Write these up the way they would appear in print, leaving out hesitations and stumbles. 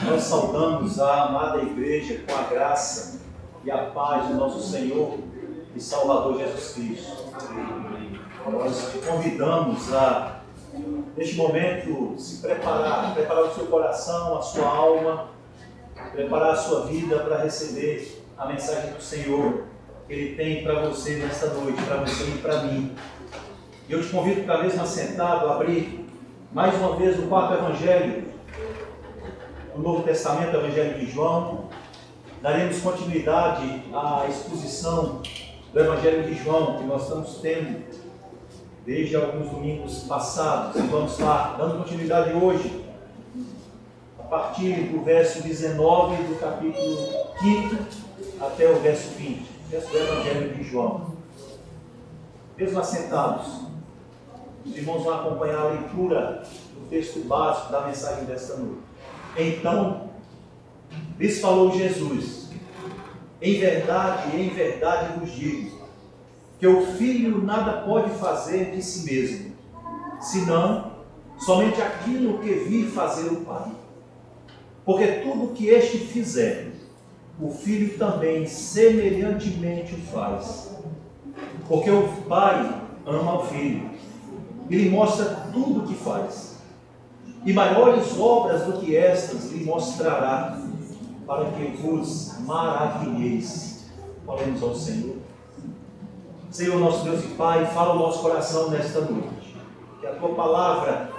Nós saudamos a amada igreja com a graça e a paz do nosso Senhor e Salvador Jesus Cristo. Nós te convidamos a, neste momento, se preparar o seu coração, a sua alma, preparar a sua vida para receber a mensagem do Senhor que Ele tem para você nesta noite, para você e para mim. E eu te convido para mesmo assentado, a abrir mais uma vez o quarto Evangelho do Novo Testamento, Evangelho de João. Daremos continuidade à exposição do Evangelho de João, que nós estamos tendo desde alguns domingos passados. E vamos estar dando continuidade hoje, a partir do verso 19 do capítulo 5 até o verso 20, verso do Evangelho de João. Mesmo assentados, os irmãos vão acompanhar a leitura do texto básico da mensagem desta noite. Então, lhes falou Jesus: em verdade vos digo, que o Filho nada pode fazer de si mesmo, senão somente aquilo que vir fazer o Pai. Porque tudo que este fizer, o Filho também semelhantemente o faz. Porque o Pai ama o Filho e lhe mostra tudo o que faz. E maiores obras do que estas lhe mostrará, para que vos maravilheis. Falemos ao Senhor. Senhor, nosso Deus e Pai, fala o nosso coração nesta noite. Que a Tua palavra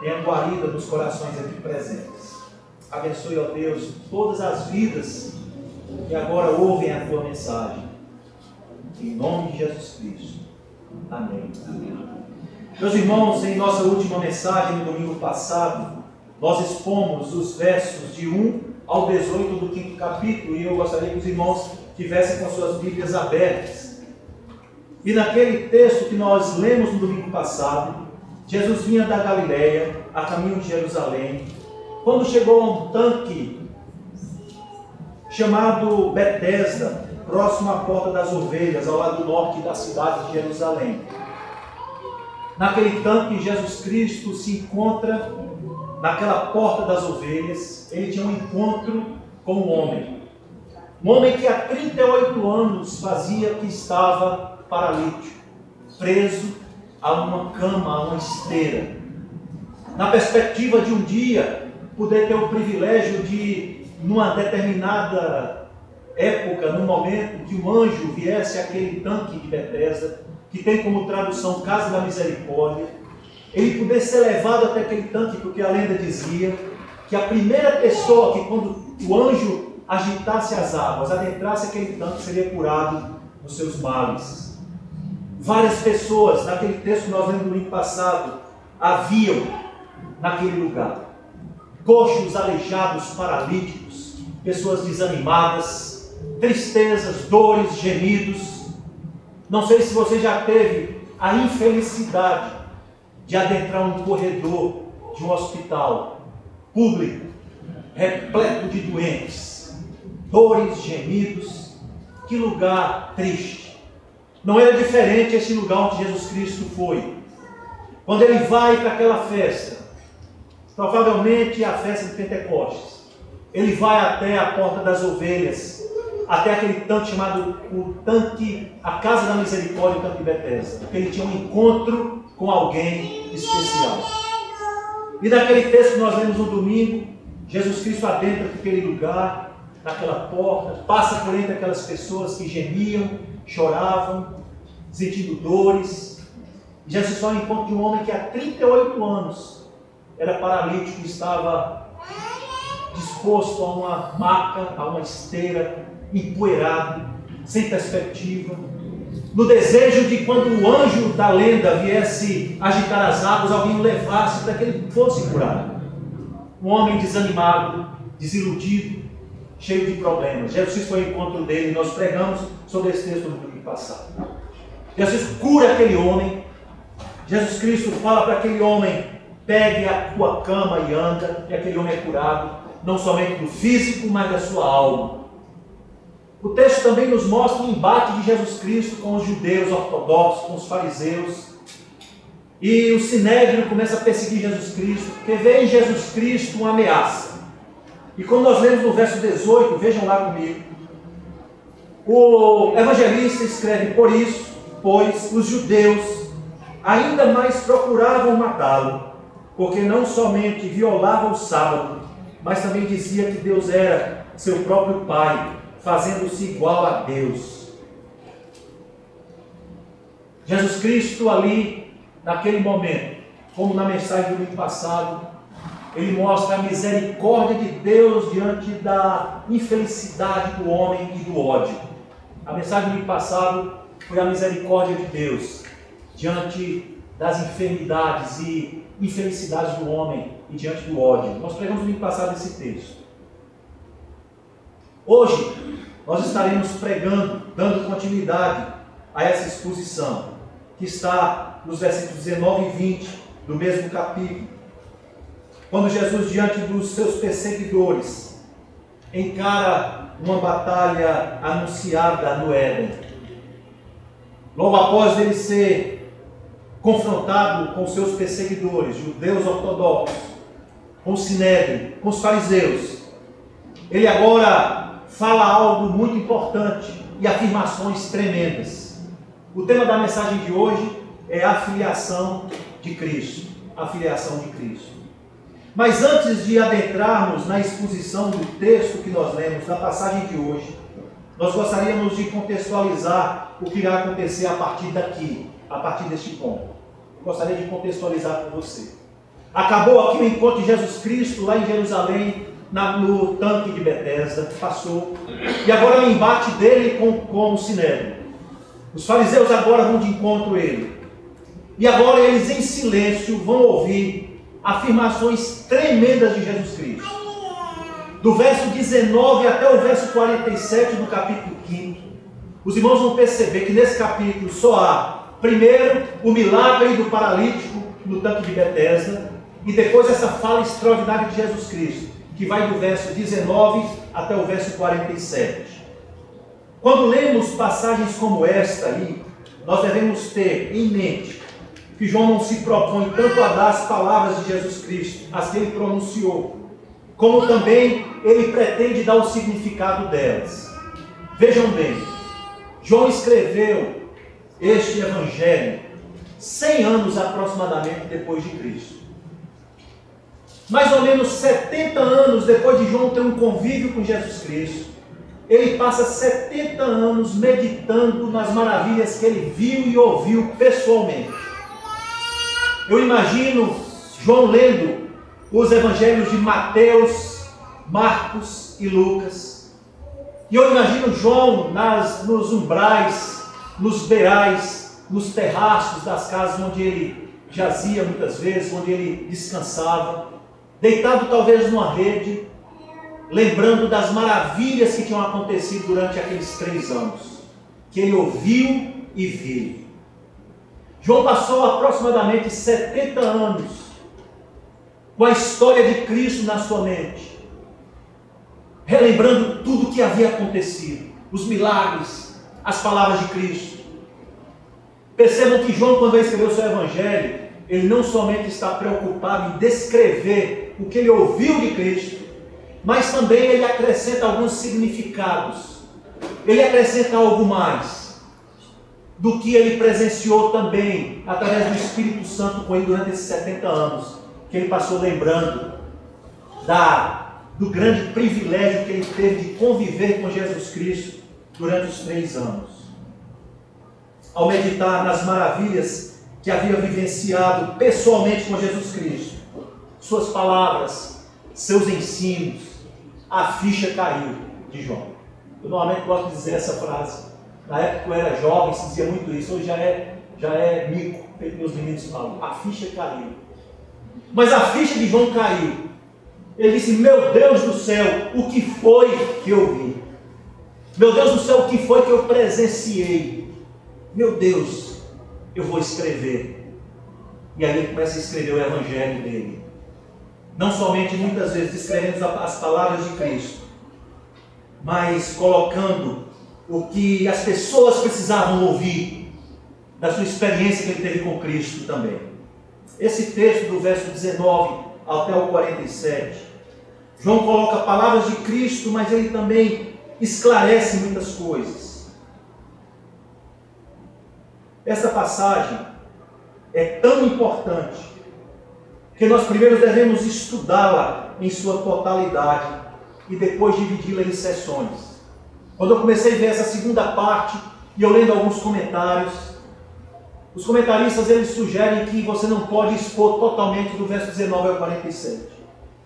tenha guarida nos corações aqui presentes. Abençoe, ó Deus, todas as vidas que agora ouvem a Tua mensagem. Em nome de Jesus Cristo. Amém. Amém. Meus irmãos, em nossa última mensagem, no domingo passado, nós expomos os versos de 1 ao 18 do 5º capítulo, e eu gostaria que os irmãos tivessem com suas Bíblias abertas. E naquele texto que nós lemos no domingo passado, Jesus vinha da Galileia, a caminho de Jerusalém, quando chegou a um tanque chamado Betesda, próximo à Porta das Ovelhas, ao lado norte da cidade de Jerusalém. Naquele tanque, Jesus Cristo se encontra naquela Porta das Ovelhas. Ele tinha um encontro com um homem que há 38 anos fazia que estava paralítico, preso a uma cama, a uma esteira, na perspectiva de um dia poder ter o privilégio de, numa determinada época, no momento que o anjo viesse àquele tanque de Betesda, que tem como tradução Casa da Misericórdia, ele poder ser levado até aquele tanque, porque a lenda dizia que a primeira pessoa que, quando o anjo agitasse as águas, adentrasse aquele tanque, seria curado dos seus males. Várias pessoas, naquele texto que nós lemos no domingo passado, haviam naquele lugar. Coxos, aleijados, paralíticos, pessoas desanimadas, tristezas, dores, gemidos. Não sei se você já teve a infelicidade de adentrar um corredor de um hospital público, repleto de doentes, dores, gemidos. Que lugar triste. Não era diferente esse lugar onde Jesus Cristo foi. Quando ele vai para aquela festa, provavelmente a festa de Pentecostes, ele vai até a Porta das Ovelhas, até aquele tanque chamado o tanque, a Casa da Misericórdia, o tanque de Betesda, porque ele tinha um encontro com alguém especial. E naquele texto que nós lemos no domingo, Jesus Cristo adentra naquele lugar, naquela porta, passa por entre aquelas pessoas que gemiam, choravam, sentindo dores. Jesus vai ao encontro de um homem que há 38 anos era paralítico e estava disposto a uma maca, a uma esteira, empoeirado, sem perspectiva, no desejo de, quando o anjo da lenda viesse agitar as águas, alguém o levasse para que ele fosse curado. Um homem desanimado, desiludido, cheio de problemas. Jesus foi ao encontro dele, e nós pregamos sobre esse texto no domingo passado. Jesus cura aquele homem. Jesus Cristo fala para aquele homem: pegue a tua cama e anda, e aquele homem é curado, não somente do físico, mas da sua alma. O texto também nos mostra o embate de Jesus Cristo com os judeus ortodoxos, com os fariseus. E o sinédrio começa a perseguir Jesus Cristo, porque vê em Jesus Cristo uma ameaça. E como nós lemos no verso 18, vejam lá comigo, o evangelista escreve: por isso, pois, os judeus ainda mais procuravam matá-lo, porque não somente violava o sábado, mas também dizia que Deus era seu próprio Pai, fazendo-se igual a Deus. Jesus Cristo ali, naquele momento, como na mensagem do domingo passado, ele mostra a misericórdia de Deus diante da infelicidade do homem e do ódio. A mensagem do domingo passado foi a misericórdia de Deus diante das enfermidades e infelicidades do homem e diante do ódio. Nós pregamos no domingo passado esse texto. Hoje, nós estaremos pregando, dando continuidade a essa exposição, que está nos versículos 19 e 20 do mesmo capítulo. Quando Jesus, diante dos seus perseguidores, encara uma batalha anunciada no Éden. Logo após ele ser confrontado com seus perseguidores, judeus ortodoxos, com o Sinédrio, com os fariseus, ele agora fala algo muito importante e afirmações tremendas. O tema da mensagem de hoje é a filiação de Cristo. A filiação de Cristo. Mas antes de adentrarmos na exposição do texto que nós lemos, da passagem de hoje, nós gostaríamos de contextualizar o que irá acontecer a partir daqui, a partir deste ponto. Eu gostaria de contextualizar com você. Acabou aqui o encontro de Jesus Cristo lá em Jerusalém, no tanque de Betesda, passou. E agora é o embate dele com o Sinédrio. Os fariseus agora vão de encontro a ele. E agora eles em silêncio vão ouvir afirmações tremendas de Jesus Cristo. Do verso 19 até o verso 47 do capítulo 5, os irmãos vão perceber que nesse capítulo só há, primeiro, o milagre do paralítico no tanque de Betesda, e depois essa fala extraordinária de Jesus Cristo, que vai do verso 19 até o verso 47. Quando lemos passagens como esta aí, nós devemos ter em mente que João não se propõe tanto a dar as palavras de Jesus Cristo, as que ele pronunciou, como também ele pretende dar o significado delas. Vejam bem, João escreveu este evangelho 100 anos aproximadamente depois de Cristo. Mais ou menos 70 anos depois de João ter um convívio com Jesus Cristo, ele passa 70 anos meditando nas maravilhas que ele viu e ouviu pessoalmente. Eu imagino João lendo os evangelhos de Mateus, Marcos e Lucas. E eu imagino João nos umbrais, nos beirais, nos terraços das casas onde ele jazia muitas vezes, onde ele descansava, deitado talvez numa rede, lembrando das maravilhas que tinham acontecido durante aqueles 3 anos, que ele ouviu e viu. João passou aproximadamente 70 anos com a história de Cristo na sua mente, relembrando tudo o que havia acontecido, os milagres, as palavras de Cristo. Percebam que João, quando ele escreveu o seu evangelho, ele não somente está preocupado em descrever o que ele ouviu de Cristo, mas também ele acrescenta alguns significados. Ele acrescenta algo mais do que ele presenciou também através do Espírito Santo com ele durante esses 70 anos, que ele passou lembrando do grande privilégio que ele teve de conviver com Jesus Cristo durante os 3 anos. Ao meditar nas maravilhas que havia vivenciado pessoalmente com Jesus Cristo, suas palavras, seus ensinos, a ficha caiu de João. Eu normalmente gosto de dizer essa frase. Na época que eu era jovem, se dizia muito isso. Hoje já é mico, feito meus meninos falam. A ficha caiu. Mas a ficha de João caiu. Ele disse: meu Deus do céu, o que foi que eu vi? Meu Deus do céu, o que foi que eu presenciei? Meu Deus, eu vou escrever. E aí ele começa a escrever o evangelho dele. Não somente muitas vezes descrevendo as palavras de Cristo, mas colocando o que as pessoas precisavam ouvir da sua experiência que ele teve com Cristo também. Esse texto do verso 19 até o 47, João coloca palavras de Cristo, mas ele também esclarece muitas coisas. Essa passagem é tão importante que nós primeiro devemos estudá-la em sua totalidade e depois dividi-la em seções. Quando eu comecei a ver essa segunda parte e eu lendo alguns comentários, os comentaristas eles sugerem que você não pode expor totalmente do verso 19 ao 47.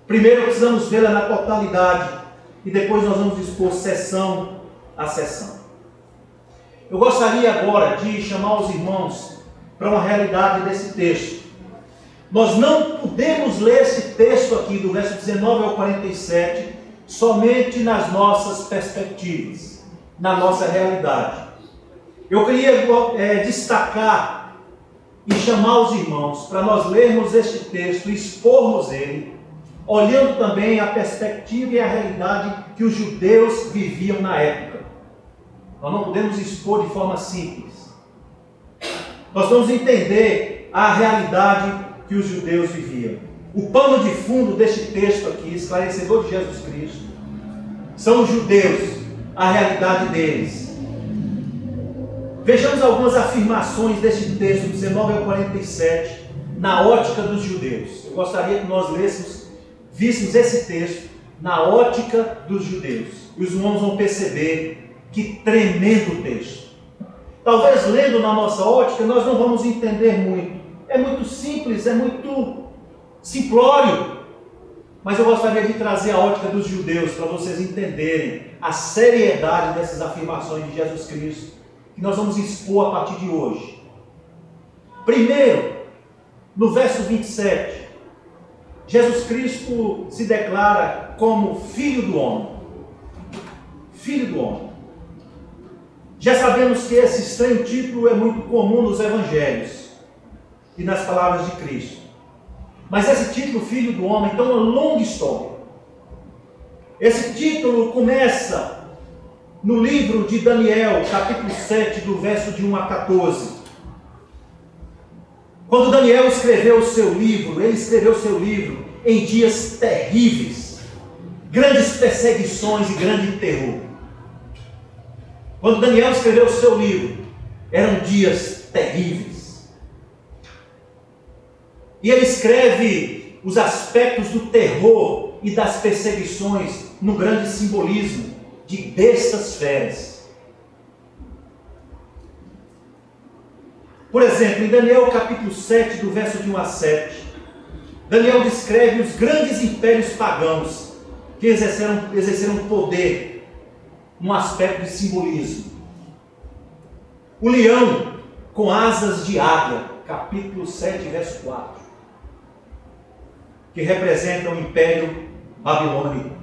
Primeiro precisamos vê-la na totalidade e depois nós vamos expor seção a seção. Eu gostaria agora de chamar os irmãos para uma realidade desse texto. Nós não podemos ler esse texto aqui do verso 19 ao 47 somente nas nossas perspectivas, na nossa realidade. Eu queria destacar e chamar os irmãos para nós lermos este texto e expormos ele, olhando também a perspectiva e a realidade que os judeus viviam na época. Nós não podemos expor de forma simples. Nós vamos entender a realidade que os judeus viviam. O pano de fundo deste texto aqui, esclarecedor de Jesus Cristo, são os judeus, a realidade deles. Vejamos algumas afirmações deste texto, 19 ao 47, na ótica dos judeus. Eu gostaria que nós víssemos esse texto na ótica dos judeus. E os irmãos vão perceber que tremendo texto. Talvez lendo na nossa ótica nós não vamos entender muito. É muito simples, é muito simplório. Mas eu gostaria de trazer a ótica dos judeus para vocês entenderem a seriedade dessas afirmações de Jesus Cristo, que nós vamos expor a partir de hoje. Primeiro, no verso 27, Jesus Cristo se declara como Filho do Homem. Filho do Homem. Já sabemos que esse estranho título é muito comum nos evangelhos e nas palavras de Cristo. Mas esse título, Filho do Homem, tem uma longa história. Esse título começa no livro de Daniel, capítulo 7, do verso de 1 a 14. Quando Daniel escreveu o seu livro, ele escreveu o seu livro em dias terríveis, grandes perseguições e grande terror. Quando Daniel escreveu o seu livro, eram dias terríveis. E ele escreve os aspectos do terror e das perseguições no grande simbolismo de bestas feras. Por exemplo, em Daniel capítulo 7, do verso de 1 a 7, Daniel descreve os grandes impérios pagãos que exerceram poder num aspecto de simbolismo. O leão com asas de águia, capítulo 7, verso 4, que representa o Império Babilônico.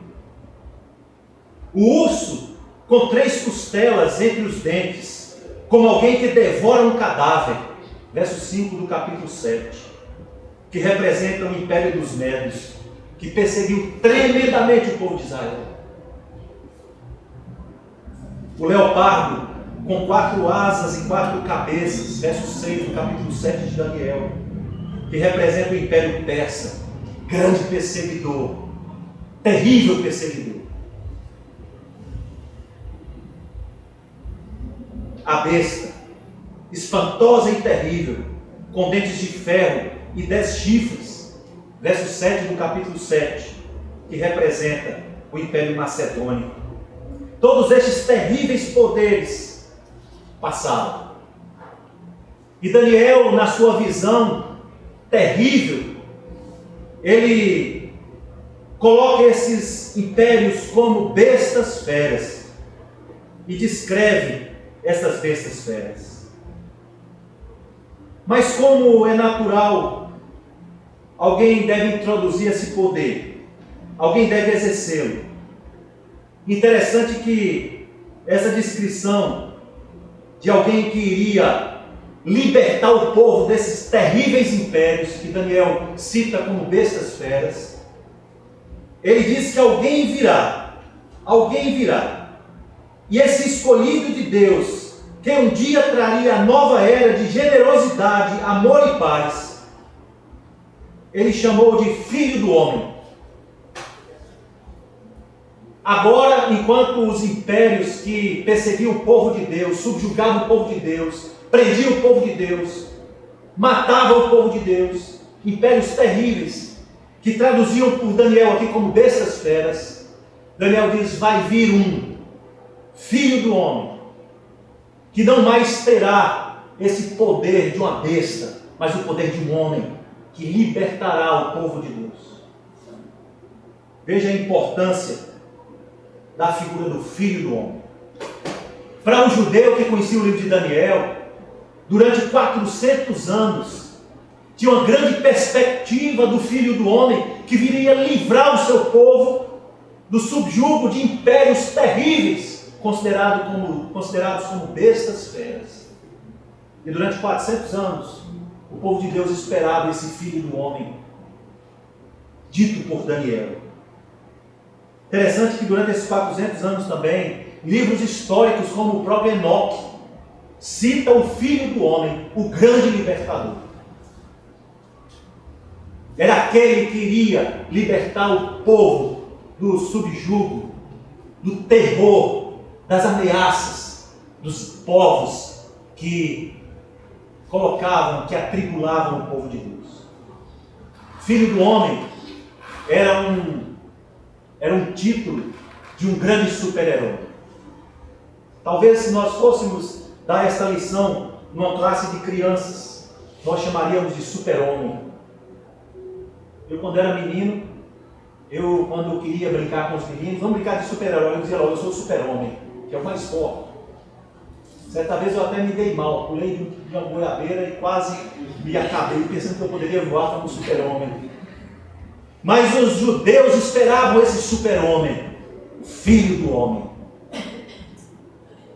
O urso com 3 costelas entre os dentes, como alguém que devora um cadáver, verso 5 do capítulo 7, que representa o Império dos Médios, que perseguiu tremendamente o povo de Israel. O leopardo com 4 asas e 4 cabeças, verso 6 do capítulo 7 de Daniel, que representa o Império Persa, grande perseguidor, terrível perseguidor. A besta, espantosa e terrível, com dentes de ferro e 10 chifres, verso 7 do capítulo 7, que representa o Império Macedônico. Todos estes terríveis poderes passaram. E Daniel, na sua visão terrível, ele coloca esses impérios como bestas feras e descreve essas bestas feras. Mas como é natural, alguém deve introduzir esse poder, alguém deve exercê-lo. Interessante que essa descrição de alguém que iria libertar o povo desses terríveis impérios, que Daniel cita como bestas feras, ele diz que alguém virá, e esse escolhido de Deus, que um dia traria a nova era de generosidade, amor e paz, ele chamou de Filho do Homem. Agora, enquanto os impérios que perseguiam o povo de Deus, subjugavam o povo de Deus, prendiam o povo de Deus, matavam o povo de Deus, impérios terríveis, que traduziam por Daniel aqui como bestas feras, Daniel diz: vai vir um filho do homem, que não mais terá esse poder de uma besta, mas o poder de um homem, que libertará o povo de Deus. Veja a importância da figura do Filho do Homem. Para um judeu que conhecia o livro de Daniel, durante 400 anos, tinha uma grande perspectiva do Filho do Homem, que viria livrar o seu povo do subjugo de impérios terríveis, considerados como bestas feras. E durante 400 anos, o povo de Deus esperava esse Filho do Homem, dito por Daniel. Interessante que durante esses 400 anos também, livros históricos como o próprio Enoque cita o Filho do Homem, o grande libertador. Era aquele que iria libertar o povo do subjugo, do terror, das ameaças dos povos que colocavam, que atribulavam o povo de Deus. Filho do Homem era um título de um grande super-herói. Talvez, se nós fôssemos dar esta lição numa classe de crianças, nós chamaríamos de super-homem. Eu, quando era menino, quando eu queria brincar com os meninos, vamos brincar de super-herói, eu dizia logo: eu sou o super-homem, que é o mais forte. Certa vez eu até me dei mal, pulei de uma goiabeira e quase me acabei, pensando que eu poderia voar como super-homem. Mas os judeus esperavam esse super-homem, o Filho do Homem.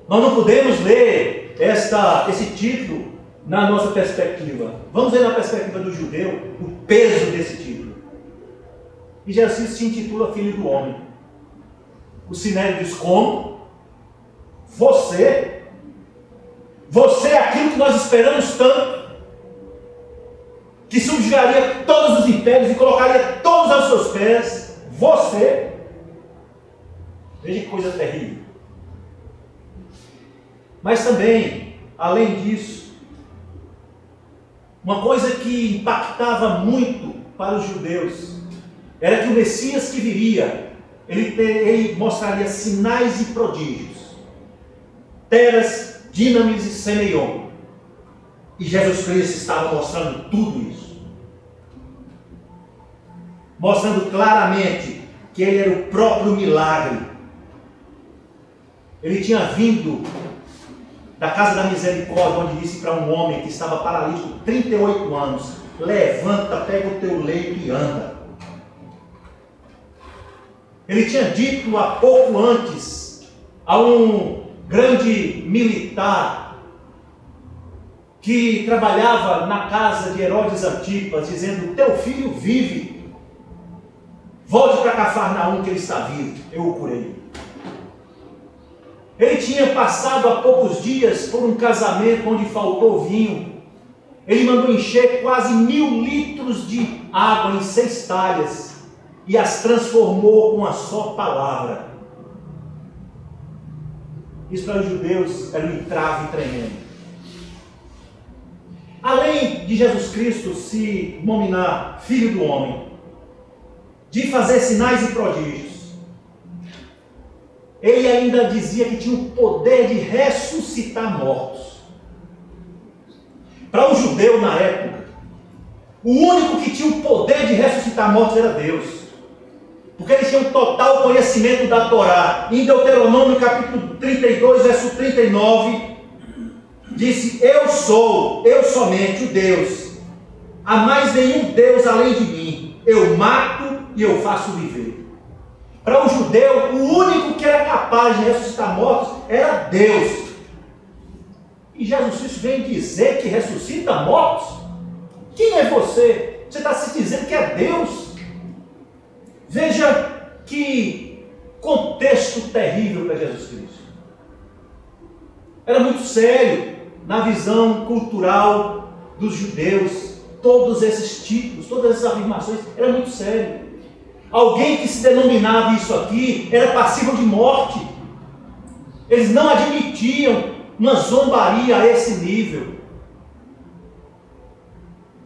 Nós não podemos ler esse título na nossa perspectiva. Vamos ver na perspectiva do judeu o peso desse título. E Jesus se intitula Filho do Homem. O Sinédrio diz: como? Você é aquilo que nós esperamos tanto, que subjugaria todos os impérios e colocaria todos aos seus pés. Você. Veja que coisa terrível. Mas também, além disso, uma coisa que impactava muito para os judeus era que o Messias que viria, ele mostraria sinais e prodígios, teras, dinamis e semeion. E Jesus Cristo estava mostrando tudo isso. Mostrando claramente que ele era o próprio milagre. Ele tinha vindo da casa da misericórdia, onde disse para um homem que estava paralítico 38 anos: levanta, pega o teu leito e anda. Ele tinha dito há pouco antes a um grande militar que trabalhava na casa de Herodes Antipas, dizendo: teu filho vive, volte para Cafarnaum que ele está vivo, eu o curei. Ele tinha passado há poucos dias por um casamento onde faltou vinho. Ele mandou encher quase 1000 litros de água em 6 talhas e as transformou com uma só palavra. Isso para os judeus era um entrave tremendo. Além de Jesus Cristo se nominar Filho do Homem, de fazer sinais e prodígios, ele ainda dizia que tinha o poder de ressuscitar mortos. Para o judeu na época, o único que tinha o poder de ressuscitar mortos era Deus, porque eles tinham total conhecimento da Torá. Em Deuteronômio capítulo 32, verso 39, disse: eu somente o Deus, há mais nenhum Deus além de mim, eu mato e eu faço viver. Para o judeu, o único que era capaz de ressuscitar mortos era Deus. E Jesus Cristo vem dizer que ressuscita mortos? Quem é você? Você está se dizendo que é Deus? Veja que contexto terrível para Jesus Cristo. Era muito sério na visão cultural dos judeus. Todos esses títulos, todas essas afirmações, era muito sério. Alguém que se denominava isso aqui era passível de morte. Eles não admitiam uma zombaria a esse nível.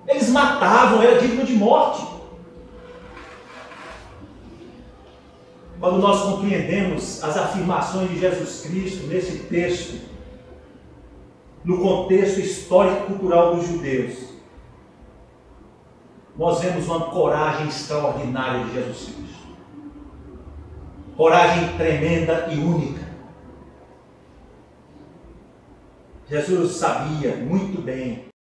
Eles matavam, era digno de morte. Quando nós compreendemos as afirmações de Jesus Cristo nesse texto, no contexto histórico e cultural dos judeus, nós vemos uma coragem extraordinária de Jesus Cristo. Coragem tremenda e única. Jesus sabia muito bem